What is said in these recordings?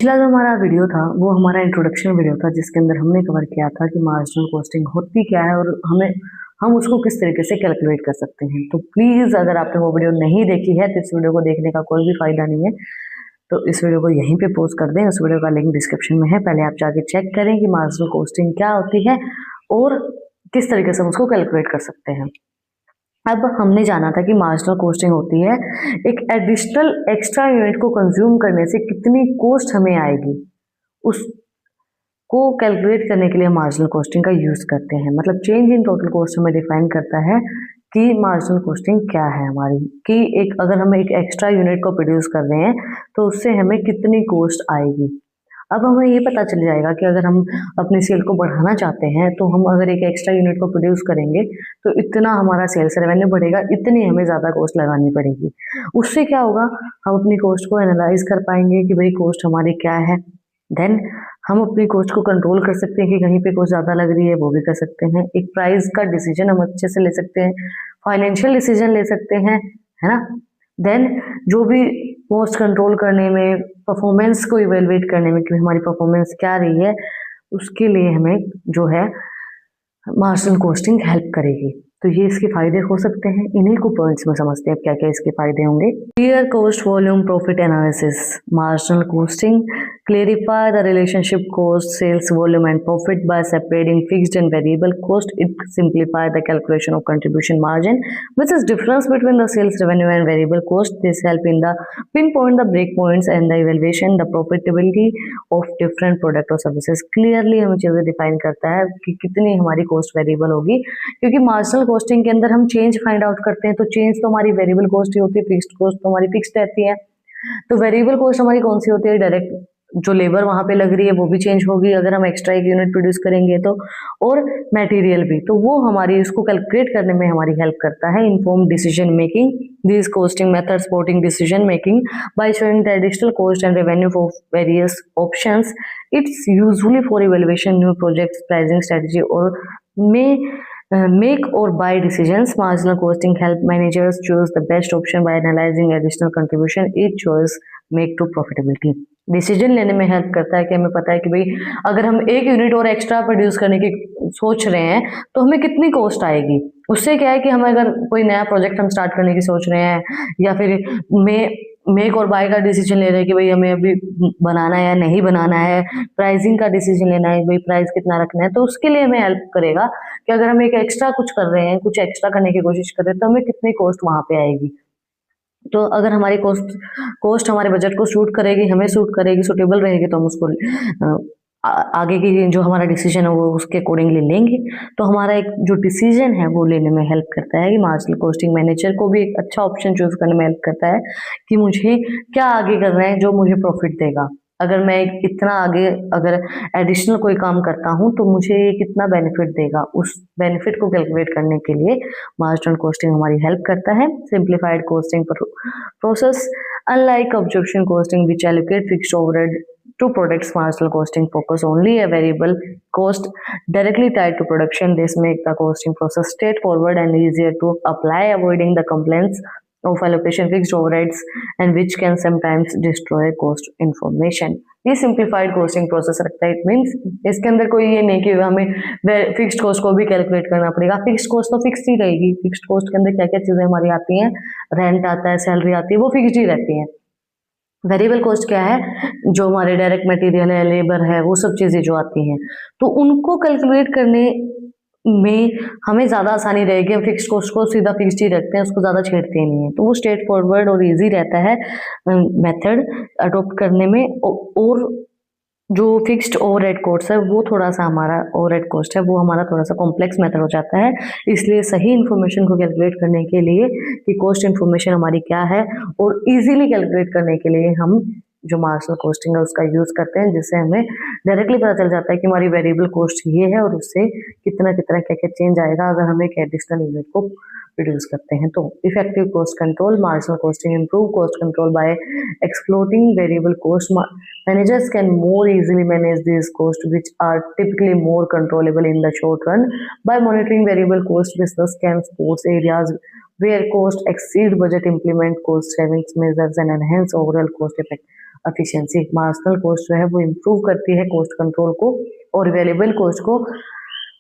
पिछला जो हमारा वीडियो था वो हमारा इंट्रोडक्शन वीडियो था, जिसके अंदर हमने कवर किया था कि मार्जिनल कॉस्टिंग होती क्या है और हम उसको किस तरीके से कैलकुलेट कर सकते हैं। तो प्लीज़ अगर आपने वो वीडियो नहीं देखी है तो इस वीडियो को देखने का कोई भी फायदा नहीं है। तो इस वीडियो को यहीं पे पोस्ट कर दें, उस वीडियो का लिंक डिस्क्रिप्शन में है। पहले आप जाके चेक करें कि मार्जिनल कॉस्टिंग क्या होती है और किस तरीके से हम उसको कैलकुलेट कर सकते हैं। अब हमने जाना था कि मार्जिनल कॉस्टिंग होती है एक एडिशनल एक्स्ट्रा यूनिट को कंज्यूम करने से कितनी कॉस्ट हमें आएगी, उसको कैलकुलेट करने के लिए मार्जिनल कॉस्टिंग का यूज करते हैं। मतलब चेंज इन टोटल कॉस्ट हमें डिफाइन करता है कि मार्जिनल कॉस्टिंग क्या है हमारी, कि अगर हम एक एक्स्ट्रा यूनिट को प्रोड्यूस कर रहे हैं तो उससे हमें कितनी कॉस्ट आएगी। अब हमें ये पता चल जाएगा कि अगर हम अपनी सेल को बढ़ाना चाहते हैं तो हम अगर एक एक्स्ट्रा यूनिट को प्रोड्यूस करेंगे तो इतना हमारा सेल्स रेवेन्यू बढ़ेगा, इतनी हमें ज़्यादा कॉस्ट लगानी पड़ेगी। उससे क्या होगा, हम अपनी कॉस्ट को एनालाइज कर पाएंगे कि भाई कॉस्ट हमारी क्या है। देन हम अपनी कॉस्ट को कंट्रोल कर सकते हैं कि कहीं पे कॉस्ट ज़्यादा लग रही है, वो भी कर सकते हैं। एक प्राइस का डिसीजन हम अच्छे से ले सकते हैं, फाइनेंशियल डिसीजन ले सकते हैं, है ना। देन जो भी कॉस्ट कंट्रोल करने में, परफॉर्मेंस को इवेलुएट करने में कि हमारी परफॉर्मेंस क्या रही है, उसके लिए हमें जो है मार्जिनल कॉस्टिंग हेल्प करेगी। तो ये इसके फायदे हो सकते हैं, इन्हीं को पॉइंट्स में समझते हैं क्या क्या इसके फायदे होंगे। Clear cost volume profit analysis. Marginal costing clarify the relationship cost sales volume and profit by separating fixed and variable cost. It simplify the calculation of contribution margin which is difference between the sales revenue and variable cost. This help in the pinpoint the break points and the evaluation the profitability of different product or services. Clearly हमें चीजें define करता है कि कितनी हमारी cost variable होगी, क्योंकि marginal costing के अंदर हम चेंज फाइंड आउट करते हैं। तो चेंज तो हमारी वेरिएबल कॉस्ट ही होती है, फिक्स्ड कॉस्ट तो हमारी फिक्स्ड रहती है। तो वेरिएबल कॉस्ट हमारी कौन सी होती है, डायरेक्ट जो लेबर वहां पे लग रही है वो भी चेंज होगी अगर हम एक्स्ट्रा एक यूनिट प्रोड्यूस करेंगे तो, और मटेरियल भी। तो वो हमारी इसको कैलकुलेट करने में हमारी हेल्प करता है। Inform decision making. This costing method supporting decision making by showing the additional cost and revenue for various options. It's usually for evaluation new projects, pricing strategy और मे make or buy decisions. Marginal costing help managers choose the best option by analyzing additional contribution each choice make to profitability. Decision लेने में help करता है कि हमें पता है कि भाई अगर हम एक यूनिट और एक्स्ट्रा प्रोड्यूस करने की सोच रहे हैं तो हमें कितनी कॉस्ट आएगी। उससे क्या है कि हम अगर कोई नया प्रोजेक्ट हम स्टार्ट करने की सोच रहे हैं या फिर मेक और बाय का डिसीजन ले रहे हैं कि भाई हमें अभी बनाना है या नहीं बनाना है, प्राइसिंग का डिसीजन लेना है भाई प्राइस कितना रखना है, तो उसके लिए हमें हेल्प करेगा कि अगर हम एक एक्स्ट्रा कुछ कर रहे हैं, कुछ एक्स्ट्रा करने की कोशिश कर रहे हैं तो हमें कितनी कॉस्ट वहां पे आएगी। तो अगर हमारी कॉस्ट हमारे बजट को सूट करेगी, हमें सूट करेगी, सूटेबल रहेगी, तो हम उसको आगे की जो हमारा डिसीजन है वो उसके अकॉर्डिंगली लेंगे। तो हमारा एक जो डिसीजन है वो लेने में हेल्प करता है कि मार्जिनल कॉस्टिंग मैनेजर को भी एक अच्छा ऑप्शन चूज करने में हेल्प करता है कि मुझे क्या आगे करना है जो मुझे प्रॉफिट देगा। अगर मैं इतना आगे अगर एडिशनल कोई काम करता हूँ तो मुझे कितना बेनिफिट देगा, उस बेनिफिट को कैलकुलेट करने के लिए मार्जिनल कॉस्टिंग हमारी हेल्प करता है। Simplified costing process unlike observation costing which allocate fixed overhead to products, marginal costing focus only a variable cost directly tied to production. This make the costing process straightforward and easier to apply, avoiding the complaints of allocation fixed overheads and which can sometimes destroy cost information. ये simplified costing process रखता है। It means इसके अंदर कोई ये नहीं कि हमें फिक्स्ड कॉस्ट को भी कैलकुलेट करना पड़ेगा। फिक्स्ड कॉस्ट तो फिक्स्ड ही रहेगी। फिक्स्ड कॉस्ट के अंदर क्या क्या चीजें हमारी आती हैं, रेंट आता है, सैलरी आती है, वो फिक्स्ड ही रहती है। वेरिएबल कॉस्ट क्या है, जो हमारे डायरेक्ट मटेरियल है, लेबर है, वो सब चीजें जो आती हैं, तो उनको कैलकुलेट करने में हमें ज्यादा आसानी रहेगी। हम फिक्स्ड कॉस्ट को सीधा फिक्स्ड ही रखते हैं, उसको ज्यादा छेड़ते नहीं है, तो वो स्ट्रेट फॉरवर्ड और इजी रहता है मेथड अडोप्ट करने में। और जो फिक्स्ड ओवरहेड कॉस्ट है वो थोड़ा सा हमारा ओवरहेड कॉस्ट है वो हमारा थोड़ा सा कॉम्प्लेक्स मेथड हो जाता है। इसलिए सही इन्फॉर्मेशन को कैलकुलेट करने के लिए कि कॉस्ट इन्फॉर्मेशन हमारी क्या है और इजीली कैलकुलेट करने के लिए हम जो मार्जिनल कॉस्टिंग है उसका यूज करते हैं, जिससे हमें डायरेक्टली पता चल जाता है कि हमारी वेरिएबल कॉस्ट ये है और उससे कितना कितना क्या क्या चेंज आएगा अगर हम एक एडिशनल यूनिट को रिड्यूस करते हैं। तो effective cost control. Marginal costing improve cost control by exploiting variable cost. Managers can more easily manage these costs, which are typically more controllable in the short run. By monitoring variable cost, business can spot areas where cost exceed budget, implement cost savings measures, and enhance overall cost effect. Efficiency. Marginal cost जो है वो improve करती है cost control को और variable cost को।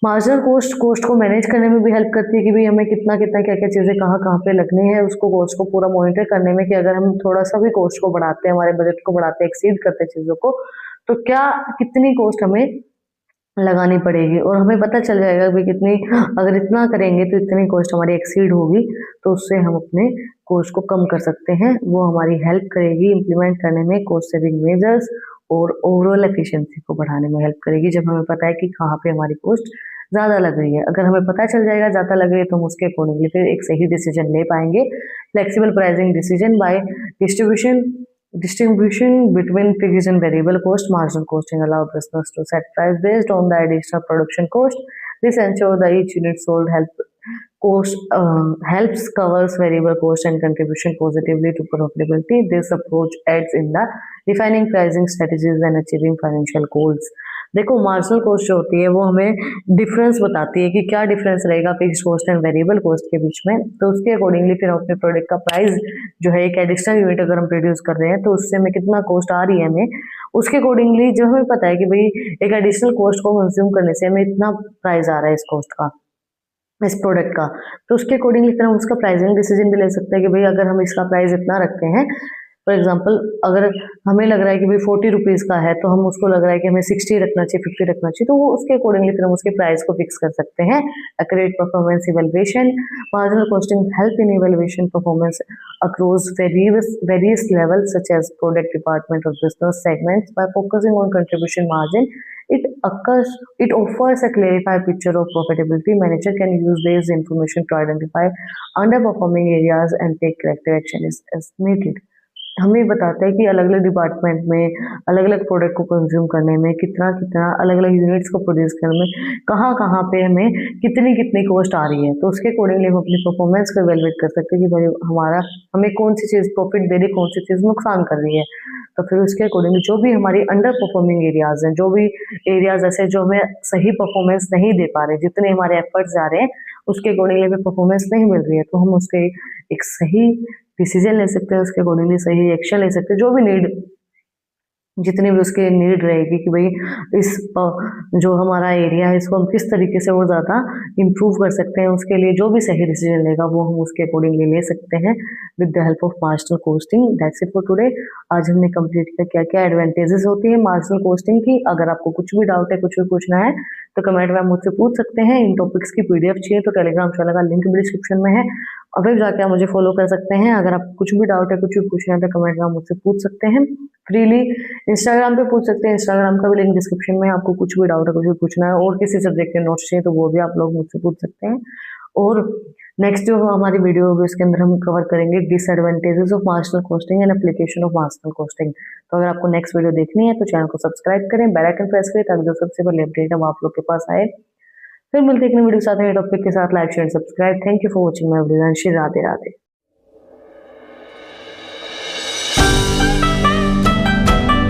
Marginal cost को manage करने में भी हेल्प करती है कि भाई हमें कितना कितना क्या क्या चीज़ें कहाँ कहाँ पे लगनी है, उसको कॉस्ट को पूरा मॉनिटर करने में कि अगर हम थोड़ा सा भी कॉस्ट को बढ़ाते हैं, हमारे बजट को बढ़ाते हैं, एक्सीड करते हैं चीज़ों को, तो क्या कितनी कॉस्ट हमें लगानी पड़ेगी और हमें पता चल जाएगा कि कितनी, अगर इतना करेंगे तो इतनी कॉस्ट हमारी एक्सीड होगी, तो उससे हम अपने कॉस्ट को कम कर सकते हैं। वो हमारी हेल्प करेगी इम्प्लीमेंट करने में कॉस्ट सेविंग मेजर्स और ओवरऑल एफिशिएंसी को बढ़ाने में हेल्प करेगी, जब हमें पता है कि कहाँ पे हमारी कॉस्ट ज़्यादा लग रही है। अगर हमें पता चल जाएगा ज़्यादा लग रही है तो हम उसके अकॉर्डिंगली फिर एक सही डिसीजन ले पाएंगे। Flexible pricing decision by distribution between fixed and variable cost. Marginal costing allow business to set price based on the additional production cost. This ensures that each unit sold helps covers variable cost and contribution positively to profitability. This approach aids in the refining pricing strategies and achieving financial goals. देखो, marginal cost जो होती है वो हमें difference बताती है कि क्या डिफरेंस रहेगा fix cost and variable cost के बीच में, तो उसके अकॉर्डिंगली फिर हम अपने प्रोडक्ट का प्राइस जो है, एक एडिशनल यूनिट अगर हम प्रोड्यूस कर रहे हैं तो उससे हमें कितना कॉस्ट आ रही है हमें, उसके अकॉर्डिंगली जो हमें पता है कि भाई एक एडिशनल कॉस्ट को कंज्यूम करने से हमें इतना प्राइस आ रहा है इस कॉस्ट का, इस प्रोडक्ट का, तो उसके अकॉर्डिंगली फिर हम उसका प्राइसिंग डिसीजन भी ले सकते हैं कि भाई अगर हम इसका प्राइस इतना रखते हैं, फॉर एग्जाम्पल अगर हमें लग रहा है कि भाई 40 रुपीज़ का है तो हम उसको लग रहा है कि हमें 60 रखना चाहिए, 50 रखना चाहिए, तो वो उसके अकॉर्डिंगली फिर हम उसके प्राइस को फिक्स कर सकते हैं। Accurate performance evaluation. Marginal costing help in evaluation performance across various levels such as product department or business segments. By focusing on contribution margin, it offers a clarified picture of profitability. Manager can use this information to identify underperforming areas and take corrective action as needed. हमें बताता है कि अलग अलग department में अलग अलग product को कंज्यूम करने में कितना कितना, अलग अलग यूनिट्स को प्रोड्यूस करने में कहाँ कहाँ पे हमें कितनी कितनी कॉस्ट आ रही है, तो उसके अकॉर्डिंगली हम अपनी परफॉर्मेंस को इवेलुएट कर सकते हैं कि भाई हमें कौन सी चीज़ प्रॉफिट दे रही, कौन सी चीज़ नुकसान कर रही है। तो फिर उसके अकॉर्डिंगली जो भी हमारी अंडर परफॉर्मिंग एरियाज हैं, जो भी एरियाज ऐसे जो हमें सही परफॉर्मेंस नहीं दे पा रहे, जितने हमारे एफर्ट्स जा रहे हैं उसके अकॉर्डिंगली हमें परफॉर्मेंस नहीं मिल रही है, तो हम उसके एक सही डिसीजन ले सकते हैं, उसके अकॉर्डिंगली सही एक्शन ले सकते हैं, जो भी नीड, जितनी भी उसके नीड रहेगी कि भाई इस जो हमारा एरिया है इसको हम किस तरीके से और ज़्यादा इम्प्रूव कर सकते हैं, उसके लिए जो भी सही डिसीजन लेगा वो हम उसके अकॉर्डिंगली ले सकते हैं with the help of marginal costing. That's it for today. आज हमने कंप्लीट किया क्या क्या एडवांटेजेस होती है मार्जिनल कॉस्टिंग की। अगर आपको कुछ भी डाउट है, कुछ भी पूछना है तो कमेंट में आप मुझसे पूछ सकते हैं। इन टॉपिक्स की पीडीएफ चाहिए तो टेलीग्राम चैनल का लिंक भी डिस्क्रिप्शन में है, अगर जाके आप मुझे फॉलो कर सकते हैं। अगर आप कुछ भी डाउट है, कुछ भी पूछना है तो कमेंट में आप मुझसे पूछ सकते हैं। फ्रीली इंस्टाग्राम पे पूछ सकते हैं, इंस्टाग्राम का भी लिंक डिस्क्रिप्शन में है। आपको कुछ भी डाउट है, कुछ भी पूछना है और किसी सब्जेक्ट के नोट्स चाहिए तो वो भी आप लोग मुझसे पूछ सकते हैं। और नेक्स्ट जो हमारी वीडियो होगी उसके अंदर हम कवर करेंगे disadvantages of marginal costing and application of marginal costing. तो अगर आपको नेक्स्ट वीडियो देखनी है तो चैनल को सब्सक्राइब करें, बेल आइकन प्रेस करें ताकि जो सबसे पहले अपडेट है वो आप लोग के पास आए। फिर मिलते हैं एक नई वीडियो के साथ, नए टॉपिक के साथ। Like share subscribe. Thank you for watching my video and Radhe Radhe.